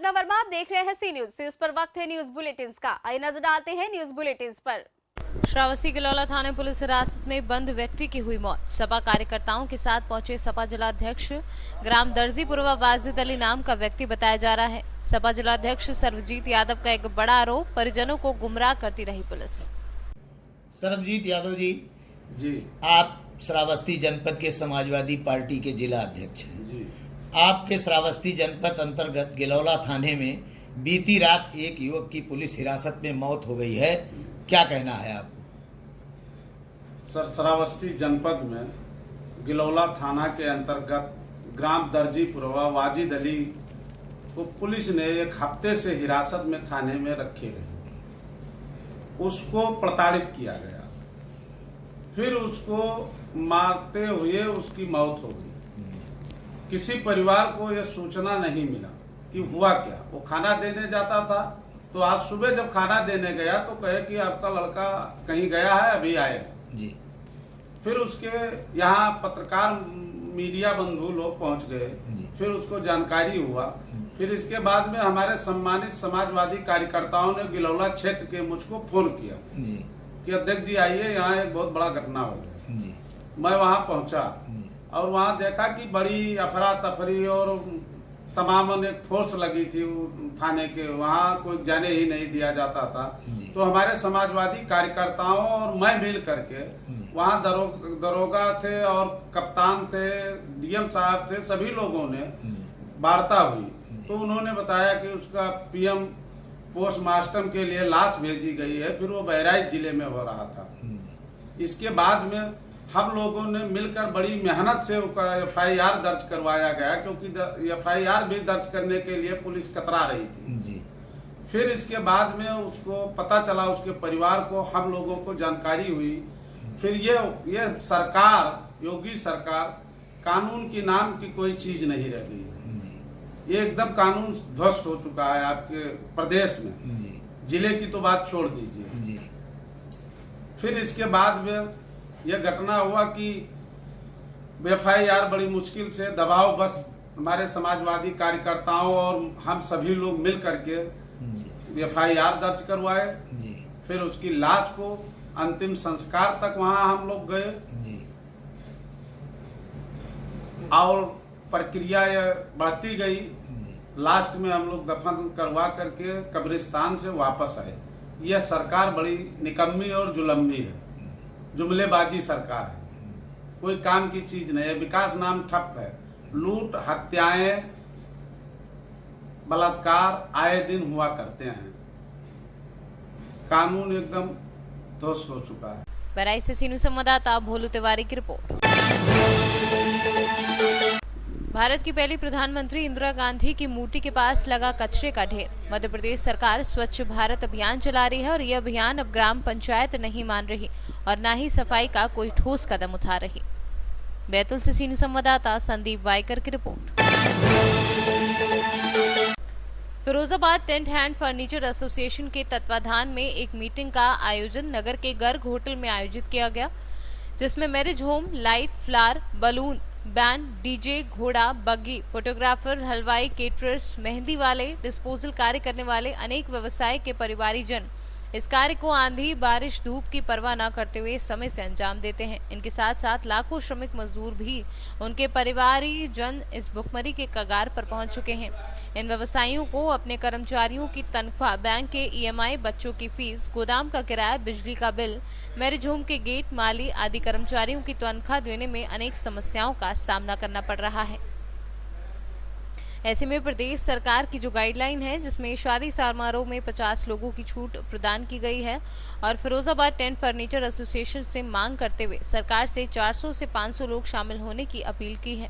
श्वेता वर्मा, आप देख रहे हैं सी न्यूज पर वक्त है न्यूज बुलेटिन का। आइए नजर डालते हैं न्यूज बुलेटिन पर। श्रावस्ती गिलौला थाने पुलिस हिरासत में बंद व्यक्ति की हुई मौत। सपा कार्यकर्ताओं के साथ पहुंचे सपा जिलाध्यक्ष ग्राम दर्जीपुरवा वाजिद अली नाम का व्यक्ति बताया जा रहा है। सपा जिलाध्यक्ष सर्वजीत यादव का एक बड़ा आरोप, परिजनों को गुमराह करती रही पुलिस। सर्वजीत यादव जी, आप श्रावस्ती जनपद के समाजवादी पार्टी के जिला अध्यक्ष हैं जी। आपके श्रावस्ती जनपद अंतर्गत गिलौला थाने में बीती रात एक युवक की पुलिस हिरासत में मौत हो गई है, क्या कहना है आपको? सर, श्रावस्ती जनपद में गिलौला थाना के अंतर्गत ग्राम दर्जीपुरवा वाजिद अली को पुलिस ने एक हफ्ते से हिरासत में थाने में रखे रहे। उसको प्रताड़ित किया गया, फिर उसको मारते हुए उसकी मौत हो गई। किसी परिवार को यह सूचना नहीं मिला कि हुआ क्या। वो खाना देने जाता था, तो आज सुबह जब खाना देने गया तो कहे कि आपका लड़का कहीं गया है, अभी आएगा जी। फिर उसके यहाँ पत्रकार मीडिया बंधु लोग पहुंच गए, फिर उसको जानकारी हुआ। फिर इसके बाद में हमारे सम्मानित समाजवादी कार्यकर्ताओं ने गिलौला क्षेत्र के मुझको फोन किया कि अध्यक्ष जी आइए, यहाँ एक बहुत बड़ा घटना हो गया। मैं वहाँ पहुंचा और वहाँ देखा कि बड़ी अफरा तफरी और तमाम एक फोर्स लगी थी थाने के। वहाँ कोई जाने ही नहीं दिया जाता था। तो हमारे समाजवादी कार्यकर्ताओं और मैं मिल करके वहाँ दरोगा थे और कप्तान थे, डीएम साहब थे, सभी लोगों ने वार्ता हुई। तो उन्होंने बताया कि उसका पीएम पोस्टमार्टम के लिए लाश भेजी गई है, फिर वो बहराइच जिले में हो रहा था। इसके बाद में हम लोगों ने मिलकर बड़ी मेहनत से उसका FIR दर्ज करवाया गया, क्योंकि FIR भी दर्ज करने के लिए पुलिस कतरा रही थी जी। फिर इसके बाद में उसको पता चला, उसके परिवार को, हम लोगों को जानकारी हुई। फिर ये सरकार, योगी सरकार, कानून की नाम की कोई चीज नहीं रह गई। ये एकदम कानून ध्वस्त हो चुका है आपके प्रदेश में। जिले की तो बात छोड़ दीजिए। फिर इसके बाद में यह घटना हुआ कि FIR बड़ी मुश्किल से दबाव बस हमारे समाजवादी कार्यकर्ताओं और हम सभी लोग मिल करके FIR दर्ज करवाए। फिर उसकी लाश को अंतिम संस्कार तक वहां हम लोग गए और प्रक्रिया बढ़ती गई। लास्ट में हम लोग दफन करवा करके कब्रिस्तान से वापस आए। यह सरकार बड़ी निकम्मी और जुलम्मी है, जुमलेबाजी सरकार है, कोई काम की चीज नहीं है। विकास नाम ठप है। लूट, हत्याएं, बलात्कार आए दिन हुआ करते हैं। कानून एकदम ध्वस्त हो चुका है। बहराइच से सीनू संवाददाता भोलू तिवारी की रिपोर्ट। भारत की पहली प्रधानमंत्री इंदिरा गांधी की मूर्ति के पास लगा कचरे का ढेर। मध्य प्रदेश सरकार स्वच्छ भारत अभियान चला रही है और यह अभियान अब ग्राम पंचायत नहीं मान रही और न ही सफाई का कोई ठोस कदम उठा रही। बैतूल से सीनू संवाददाता संदीप वाइकर की report. Firozabad tent hand furniture association के तत्वाधान में एक मीटिंग का आयोजन नगर के गर्ग होटल में आयोजित किया गया, जिसमें marriage home, light, flower, balloon, band, DJ, घोड़ा, बग्गी, फोटोग्राफर, हलवाई, केटरर्स, मेहंदी वाले, डिस्पोजल कार्य करने वाले अनेक व्यवसाय के परिवारीजन इस कार्य को आंधी, बारिश, धूप की परवाह न करते हुए समय से अंजाम देते हैं। इनके साथ साथ लाखों श्रमिक मजदूर भी, उनके परिवारीजन इस भुखमरी के कगार पर पहुंच चुके हैं। इन व्यवसायियों को अपने कर्मचारियों की तनख्वाह, बैंक के EMI, बच्चों की फीस, गोदाम का किराया, बिजली का बिल, मैरिज होम के गेट, माली आदि कर्मचारियों की तनख्वाह देने में अनेक समस्याओं का सामना करना पड़ रहा है। ऐसे में प्रदेश सरकार की जो गाइडलाइन है, जिसमें शादी समारोह में 50 लोगों की छूट प्रदान की गई है और फिरोजाबाद टेंट फर्नीचर एसोसिएशन से मांग करते हुए सरकार से 400 से 500 लोग शामिल होने की अपील की है।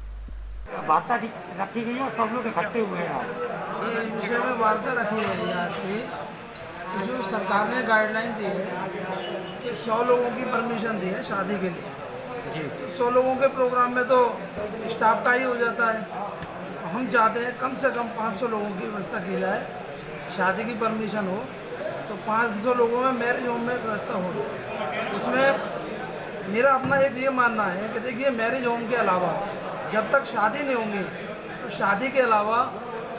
वार्ता रखी गई और सब लोग इकट्ठे हुए हैं। ये विषय में वार्ता रखी गई है आज की, जो सरकार ने गाइडलाइन दी है कि 100 लोगों की परमिशन दी है शादी के लिए जी। 100 लोगों के प्रोग्राम में तो स्टाफ का ही हो जाता है। हम चाहते हैं कम से कम 500 लोगों की व्यवस्था की जाए। शादी की परमिशन हो तो 500 लोगों में मैरिज होम में व्यवस्था हो। उसमें मेरा अपना एक ये मानना है कि देखिए, मैरिज होम के अलावा जब तक शादी नहीं होंगी तो शादी के अलावा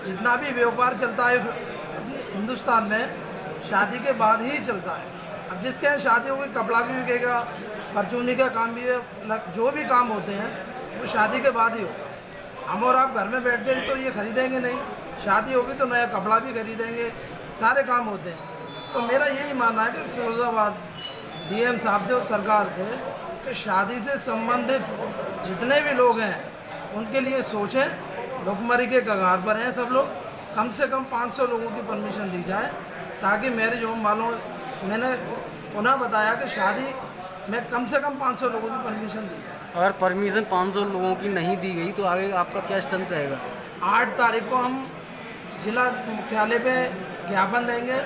जितना भी व्यापार चलता है हिंदुस्तान में शादी के बाद ही चलता है। अब जिसके यहाँ शादी होगी कपड़ा भी बिकेगा, परचूनी का काम भी है, जो भी काम होते हैं वो शादी के बाद ही होगा। हम और आप घर में बैठ के तो ये खरीदेंगे नहीं, शादी होगी तो नया कपड़ा भी खरीदेंगे, सारे काम होते हैं। तो मेरा यही मानना है कि फिरोजाबाद डीएम साहब से और सरकार से कि शादी से संबंधित जितने भी लोग हैं उनके लिए सोचें। भुखमरी के कगार पर हैं सब लोग, कम से कम 500 लोगों की परमिशन दी जाए ताकि मैरिज होम वालों, मैंने पुनः बताया कि शादी में कम से कम 500 लोगों की परमिशन दी जाए। अगर परमिशन 500 लोगों की नहीं दी गई तो आगे आपका क्या स्टैंड रहेगा? 8 तारीख को हम जिला मुख्यालय पे ज्ञापन देंगे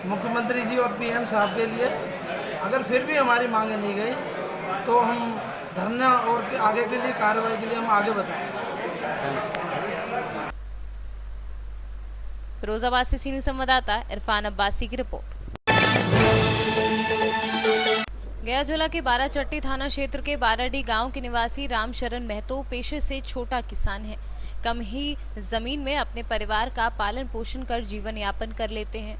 मुख्यमंत्री जी और पीएम साहब के लिए। अगर फिर भी हमारी मांगे नहीं गई तो हम धरना और आगे के लिए कार्रवाई के लिए हम आगे बताएंगे। फिरोजाबाद से सीनियर संवाददाता इरफान अब्बासी की रिपोर्ट। गया जिला के बाराचट्टी थाना क्षेत्र के बाराडी गांव के निवासी रामशरण महतो पेशे से छोटा किसान है। कम ही जमीन में अपने परिवार का पालन पोषण कर जीवन यापन कर लेते हैं।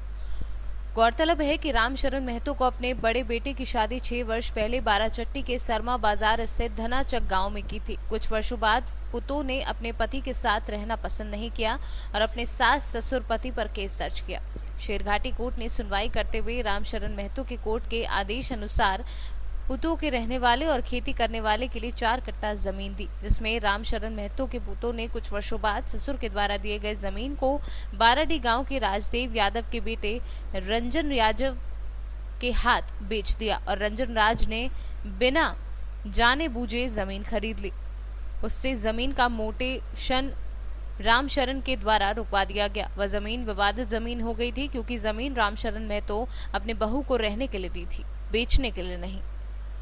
गौरतलब है कि रामशरण महतो को अपने बड़े बेटे की शादी 6 वर्ष पहले बाराचट्टी के सरमा बाजार स्थित धनाचक गांव में की थी। कुछ वर्षों बाद पुतों ने अपने पति के साथ रहना पसंद नहीं किया और अपने सास ससुर पति पर केस दर्ज किया। शेरघाटी कोर्ट ने सुनवाई करते हुए रामशरण महतो के कोर्ट के आदेश अनुसार पुतों के रहने वाले और खेती करने वाले के लिए 4 कट्टा जमीन दी, जिसमें रामशरण महतो के पुतों ने कुछ वर्षों बाद ससुर के द्वारा दिए गए जमीन को बाराडी गांव के राजदेव यादव के बेटे रंजन यादव के हाथ बेच दिया और रंजन राज ने बिना जाने बूझे जमीन खरीद ली। उससे जमीन का मोटेशन रामशरण के द्वारा रुकवा दिया गया। वह जमीन विवादित जमीन हो गई थी क्योंकि जमीन रामशरण महतो अपने बहू को रहने के लिए दी थी, बेचने के लिए नहीं।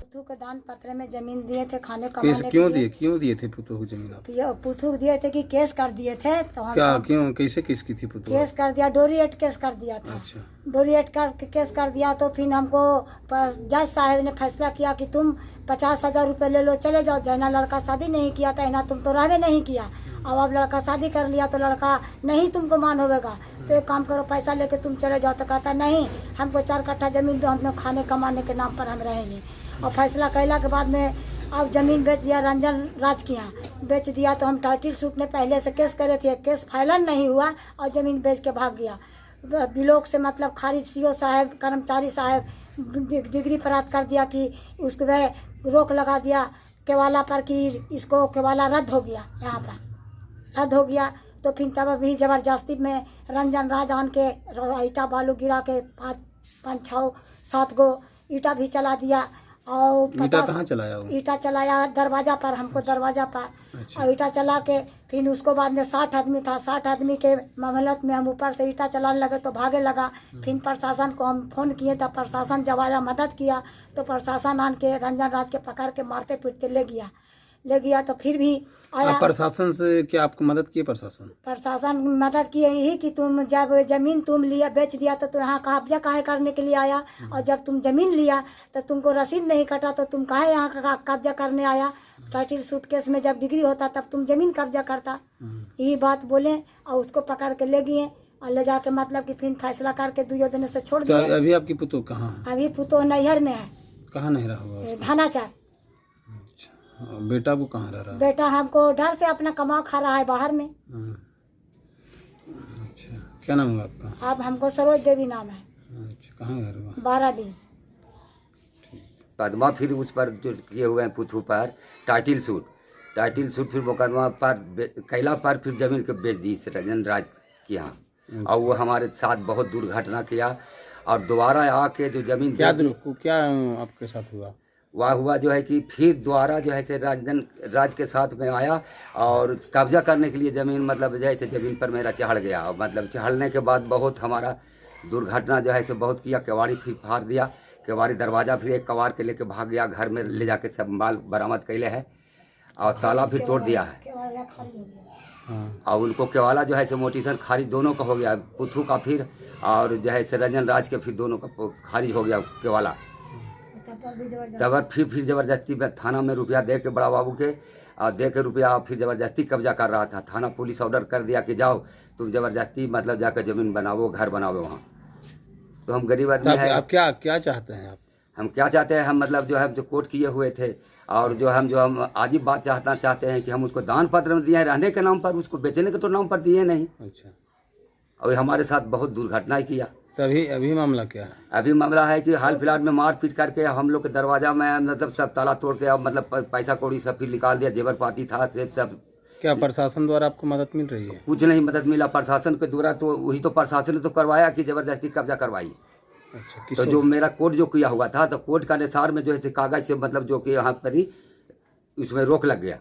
पुथू के दान पत्र में जमीन दिए थे खाने कमाने क्यों दिए थे पुतू को जमीन? आप पुथू दिए थे कि केस कर दिए थे तो हम क्या क्यों कैसे केस की थी पुतू? केस कर दिया, डोरिएट केस कर दिया था। अच्छा। डोरिएट कर केस कर दिया तो फिर हमको जज साहब ने फैसला किया कि तुम 50,000 रुपये ले लो, चले जाओ। जना लड़का शादी नहीं किया था, ना तुम तो रहवे नहीं किया, अब लड़का शादी कर लिया तो लड़का नहीं तुमको मान होगा, तो एक काम करो पैसा लेके तुम चले जाओ। तो कहता नहीं, हमको 4 कट्ठा जमीन दो, हम लोग खाने कमाने के नाम पर हम रहेंगे। और फैसला कहला के बाद में अब जमीन बेच दिया, रंजन राज के यहाँ बेच दिया। तो हम टाइटल सूट ने पहले से केस करे थे, केस फाइलन नहीं हुआ और जमीन बेच के भाग गया। बिलोक से मतलब खारिज सीओ साहब, कर्मचारी साहब डिग्री प्राप्त कर दिया कि उसको वह रोक लगा दिया केवाला पर कि इसको केवाला रद्द हो गया, यहाँ पर रद्द हो गया। तो फिर तब भी जबरदस्ती में रंजन राज आन के ईटा बालू गिरा के 5, 6, 7 गो ईटा भी चला दिया। और ईटा कहाँ चलाया? ईटा चलाया दरवाजा पर, हमको दरवाजा पर। अच्छा। और ईटा चला के फिर उसको बाद में 60 आदमी था, 60 आदमी के मामलत में हम ऊपर से ईटा चलाने लगे तो भागे लगा। फिर प्रशासन को हम फोन किए तो प्रशासन जब आया मदद किया तो प्रशासन आन के रंजन राज के पकड़ के मारते पीटते ले गया। तो फिर भी आया। प्रशासन से क्या आपको मदद की? प्रशासन मदद की यही कि तुम जब जमीन तुम लिया बेच दिया तो यहाँ कब्जा काहे करने के लिए आया, और जब तुम जमीन लिया तो तुमको रसीद नहीं कटा तो तुम काहे यहाँ का कब्जा करने आया। टाइटल सूट केस में जब डिग्री होता तब तुम जमीन कब्जा करता। यही बात बोले और उसको पकड़ के ले गए और ले जाके मतलब कि फिर फैसला करके 2 दिन से छोड़ दिया। अभी आपकी पुतोह कहाँ? अभी पुतोह नैहर में है। कहाँ नैहरा हुआ? धनाचार। बेटा वो कहाँ रह रहा है? बेटा हमको डर से अपना कमा खा रहा है बाहर में। अच्छा, क्या नाम है आपका? अब हमको सरोज देवी नाम है। अच्छा, कहाँ घर हुआ? बाराडी। मुकदमा फिर उस पर जो किए हुए हैं पुथू पर टाइटल सूट फिर मुकदमा पर कैला पर फिर जमीन के बेच दी रंजन राज के यहाँ। और वो हमारे साथ बहुत दुर्घटना किया और दोबारा आके जो जमीन क्या आपके साथ हुआ? वह हुआ जो है कि फिर दोबारा जो है से रंजन राज के साथ में आया और कब्जा करने के लिए ज़मीन, मतलब जैसे ज़मीन पर मेरा चढ़ गया। और मतलब चढ़ने के बाद बहुत हमारा दुर्घटना जो है से बहुत किया। केवाड़ी फिर फाड़ दिया, केवाड़ी दरवाज़ा फिर एक कवार के लेके भाग गया, घर में ले जाके सब माल बरामद कैले है और ताला फिर तोड़ दिया है। और उनको केवाला जो है से मोटिशन खारिज दोनों का हो गया, पुथू का फिर और जो है से रंजन राज के फिर दोनों का खारिज हो गया केवाला। तब फिर जबरदस्ती में थाना में रुपया दे के बड़ा बाबू के और दे के रुपया फिर जबरदस्ती कब्जा कर रहा था। थाना पुलिस ऑर्डर कर दिया कि जाओ तुम जबरदस्ती मतलब जाकर जमीन बनाओ, घर बनाओ वहाँ। तो हम गरीब आदमी है। आप क्या चाहते हैं आप? हम क्या चाहते हैं, हम मतलब जो है जो कोर्ट किए हुए थे और जो हम आज ही बात चाहते हैं कि हम उसको दान पत्र में दिए हैं रहने के नाम पर, उसको बेचने के तो नाम पर दिए नहीं। अच्छा। और हमारे साथ बहुत दुर्घटना किया। तभी अभी मामला क्या है? अभी मामला है कि हाल फिलहाल में मार पीट करके हम लोग के दरवाजा में मतलब सब ताला तोड़ के अब मतलब पैसा कौड़ी सब फिर निकाल दिया, जेवर पाती था सब। क्या प्रशासन द्वारा आपको मदद मिल रही है? कुछ नहीं मदद मिला प्रशासन के द्वारा, तो वही तो प्रशासन ने तो करवाया कि जबरदस्ती कब्जा करवाई। अच्छा। तो जो मेरा कोर्ट जो किया हुआ था तो कोर्ट का अनुसार में जो है कागज से मतलब जो कि यहाँ पर ही उसमें रोक लग गया।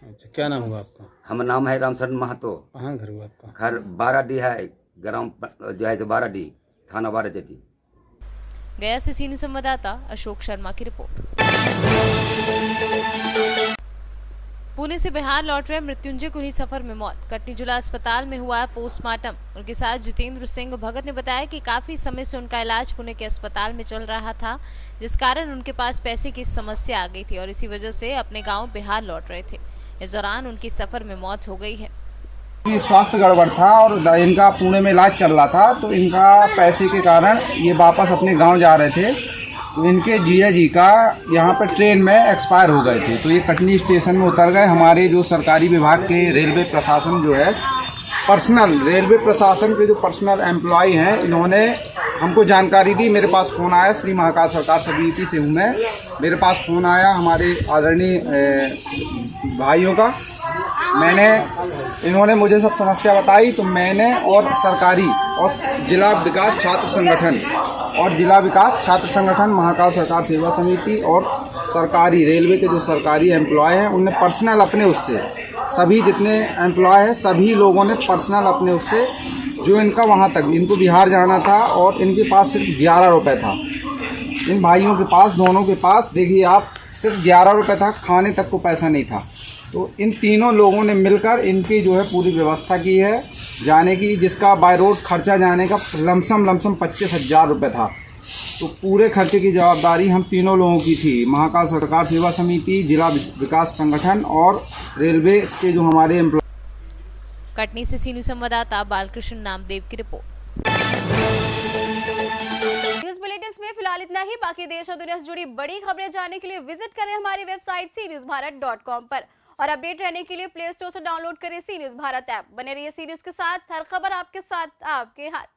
अच्छा। क्या नाम हुआ आपका? हमारा नाम है रामचंद्र महतो। कहाँ घर हुआ आपका? घर बाराडीह है, ग्राम जो है बाराडीह, थाना बाराचट्टी। गया से सीनियर संवाददाता अशोक शर्मा की रिपोर्ट। पुणे से बिहार लौट रहे मृत्युंजय को ही सफर में मौत। कटनी जिला अस्पताल में हुआ पोस्टमार्टम। उनके साथ जितेंद्र सिंह भगत ने बताया कि काफी समय से उनका इलाज पुणे के अस्पताल में चल रहा था, जिस कारण उनके पास पैसे की समस्या आ गई थी और इसी वजह से अपने गांव बिहार लौट रहे थे। इस दौरान उनकी सफर में मौत हो गई है। स्वास्थ्य गड़बड़ था और इनका पुणे में इलाज चल रहा था, तो इनका पैसे के कारण ये वापस अपने गांव जा रहे थे। तो इनके जीजा जी का यहाँ पर ट्रेन में एक्सपायर हो गए थे, तो ये कटनी स्टेशन में उतर गए। हमारे जो सरकारी विभाग के रेलवे प्रशासन जो है रेलवे प्रशासन के जो पर्सनल एम्प्लॉय हैं, इन्होंने हमको जानकारी दी। मेरे पास फ़ोन आया, श्री महाकाल सरकार समिति से हूँ मैं। मेरे पास फ़ोन आया हमारे आदरणीय भाइयों का। इन्होंने मुझे सब समस्या बताई, तो मैंने और सरकारी और जिला विकास छात्र संगठन महाकाल सरकार सेवा समिति और सरकारी रेलवे के जो सरकारी एम्प्लॉय हैं, उनने पर्सनल अपने उससे सभी जितने एम्प्लॉय हैं सभी लोगों ने पर्सनल अपने उससे जो इनका वहाँ तक इनको बिहार जाना था और इनके पास सिर्फ 11 रुपये था। इन भाइयों के पास, दोनों के पास देखिए आप, सिर्फ 11 रुपये था, खाने तक को पैसा नहीं था। तो इन तीनों लोगों ने मिलकर इनकी जो है पूरी व्यवस्था की है जाने की, जिसका बाय रोड खर्चा जाने का लमसम 25,000 रुपये था। तो पूरे खर्चे की जवाबदारी हम तीनों लोगों की थी, महाकाल सरकार सेवा समिति, जिला विकास संगठन और रेलवे के जो हमारे एम्प्लॉय। कटनी से सीनियर संवाददाता बालकृष्ण नामदेव की रिपोर्ट। न्यूज बुलेटिन में फिलहाल इतना ही। बाकी देश और दुनिया से जुड़ी बड़ी खबरें जानने के लिए विजिट करें हमारी वेबसाइट cnewsbharat.com पर और अपडेट रहने के लिए प्ले स्टोर से डाउनलोड करें सी न्यूज भारत ऐप। बने रहिए सी न्यूज के साथ, हर खबर आपके साथ, आपके हाथ।